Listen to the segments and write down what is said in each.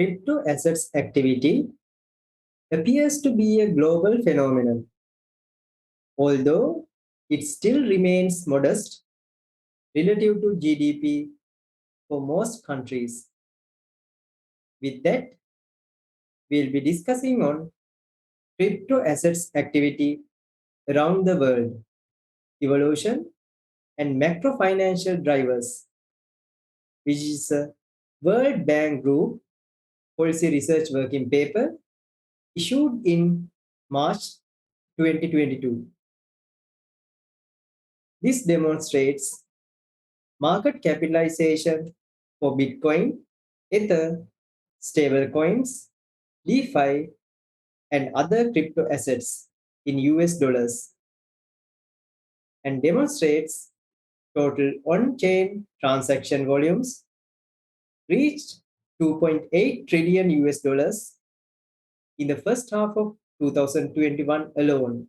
Crypto assets activity appears to be a global phenomenon, although it still remains modest relative to GDP for most countries. With that, we'll be discussing on crypto assets activity around the world, evolution, and macro financial drivers, which is a World Bank Group policy research working paper issued in March 2022. This demonstrates market capitalization for Bitcoin, Ether, stablecoins, DeFi, and other crypto assets in US dollars and demonstrates total on-chain transaction volumes reached 2.8 trillion US dollars in the first half of 2021 alone.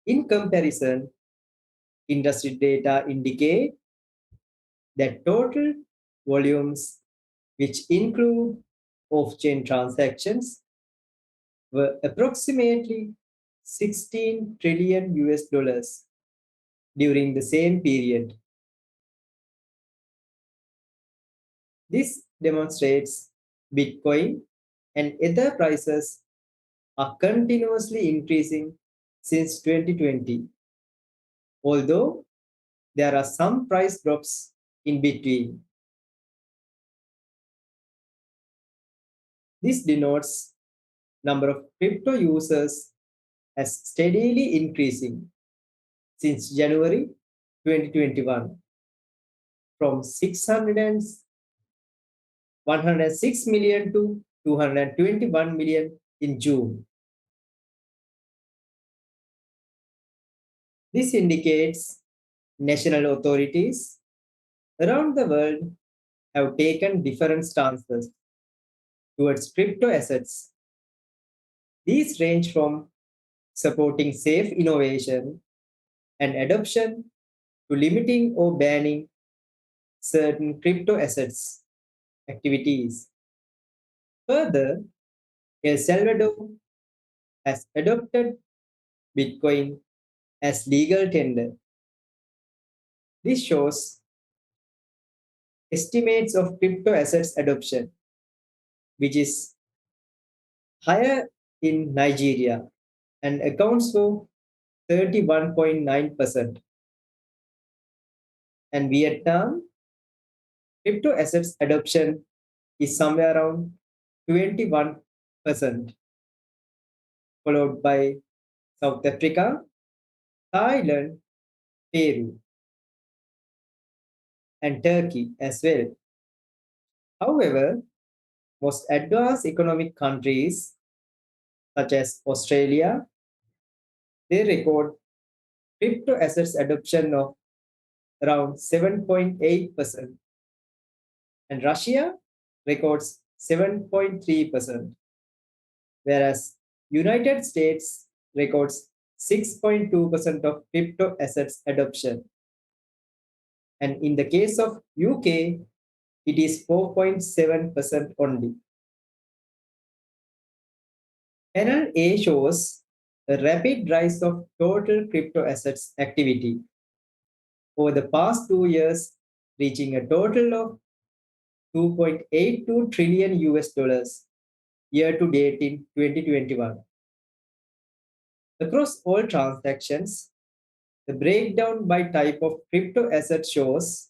In comparison, industry data indicate that total volumes, which include off-chain transactions, were approximately 16 trillion US dollars during the same period. This demonstrates Bitcoin and Ether prices are continuously increasing since 2020, although there are some price drops in between. This denotes number of crypto users as steadily increasing since January 2021 from 106 million to 221 million in June. This indicates national authorities around the world have taken different stances towards crypto assets. These range from supporting safe innovation and adoption to limiting or banning certain crypto assets activities. Further, El Salvador has adopted Bitcoin as legal tender. This shows estimates of crypto assets adoption, which is higher in Nigeria and accounts for 31.9%. And Vietnam, crypto assets adoption is somewhere around 21%, followed by South Africa, Thailand, Peru, and Turkey as well. However, most advanced economic countries, such as Australia, they record crypto assets adoption of around 7.8%, and Russia records 7.3%, whereas United States records 6.2% of crypto assets adoption. And in the case of UK, it is 4.7% only. Panel A shows a rapid rise of total crypto assets activity over the past 2 years, reaching a total of 2.82 trillion US dollars year to date in 2021. Across all transactions, the breakdown by type of crypto asset shows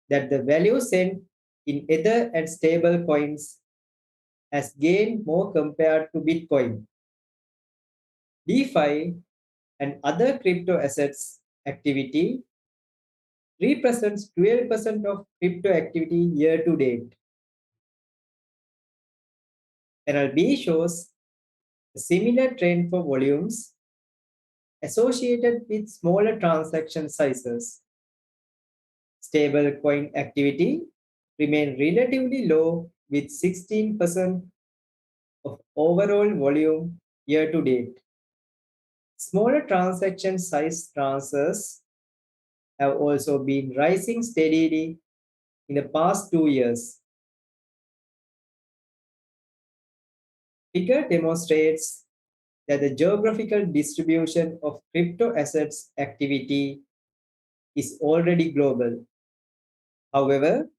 that the value sent in Ether and stable coins has gained more compared to Bitcoin. DeFi and other crypto assets activity represents 12% of crypto activity year to date. Panel B shows a similar trend for volumes associated with smaller transaction sizes. Stablecoin activity remained relatively low with 16% of overall volume year to date. Smaller transaction size transfers have also been rising steadily in the past 2 years. Figure demonstrates that the geographical distribution of crypto assets activity is already global. However,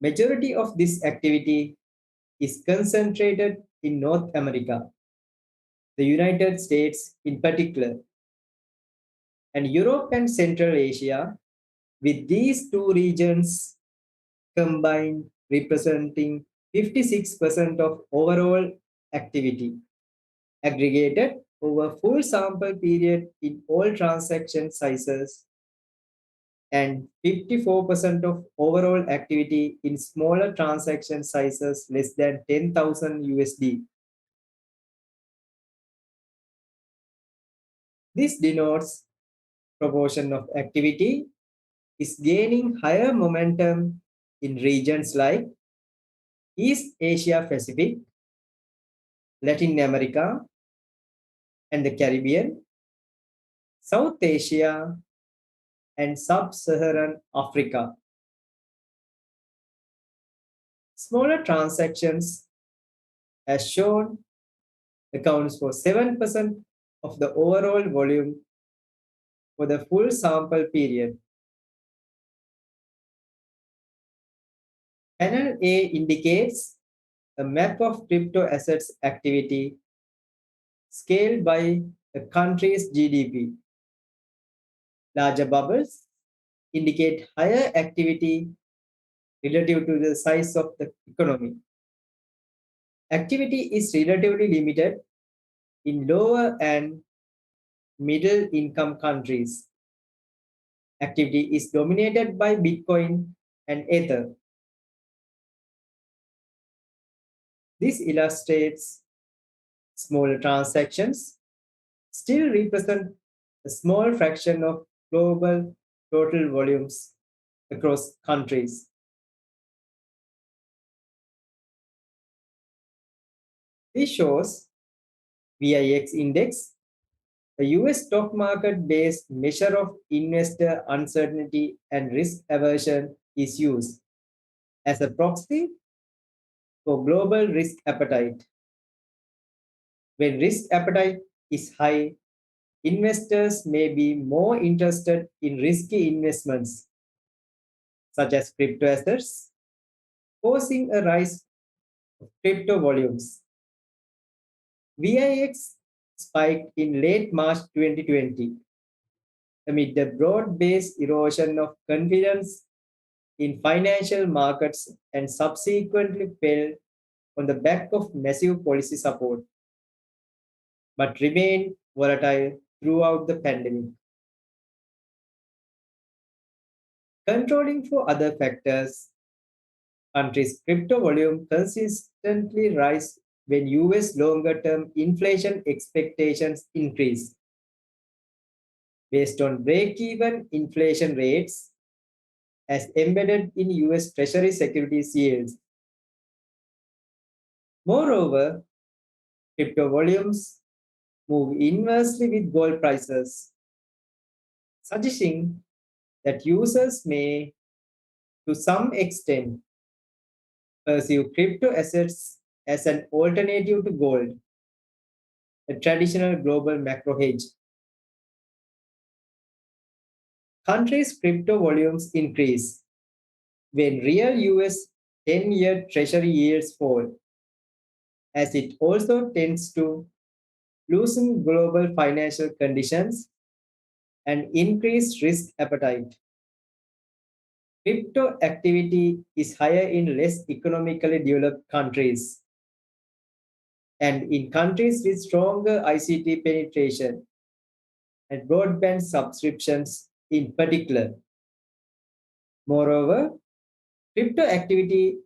majority of this activity is concentrated in North America, the United States in particular, and Europe and Central Asia, with these two regions combined representing 56% of overall activity, aggregated over full sample period in all transaction sizes and 54% of overall activity in smaller transaction sizes less than 10,000 USD. This denotes proportion of activity is gaining higher momentum in regions like East Asia Pacific, Latin America, and the Caribbean, South Asia, and Sub-Saharan Africa. Smaller transactions, as shown, accounts for 7% of the overall volume for the full sample period. Panel A indicates a map of crypto assets activity scaled by a country's GDP. Larger bubbles indicate higher activity relative to the size of the economy. Activity is relatively limited in lower and middle income countries. Activity is dominated by Bitcoin and Ether. This illustrates smaller transactions still represent a small fraction of global total volumes across countries. This shows VIX index, a US stock market based measure of investor uncertainty and risk aversion, is used as a proxy for global risk appetite. When risk appetite is high, investors may be more interested in risky investments such as crypto assets, causing a rise of crypto volumes. VIX spiked in late March 2020 amid the broad-based erosion of confidence in financial markets and subsequently fell on the back of massive policy support, but remained volatile throughout the pandemic. Controlling for other factors, countries' crypto volume consistently rise when US longer-term inflation expectations increase. Based on break-even inflation rates as embedded in US Treasury securities yields. Moreover, crypto volumes move inversely with gold prices, suggesting that users may, to some extent, perceive crypto assets as an alternative to gold, a traditional global macro hedge. Countries' crypto volumes increase when real US 10-year Treasury yields fall, as it also tends to loosen global financial conditions and increase risk appetite. Crypto activity is higher in less economically developed countries and in countries with stronger ICT penetration and broadband subscriptions in particular. Moreover, crypto activity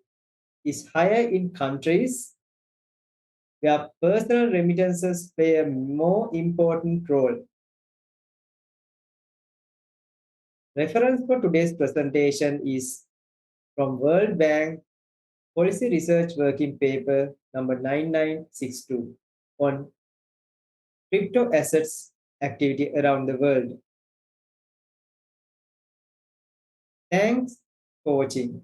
is higher in countries where personal remittances play a more important role. Reference for today's presentation is from World Bank Policy Research Working Paper number 9962 on crypto assets activity around the world. Thanks for watching.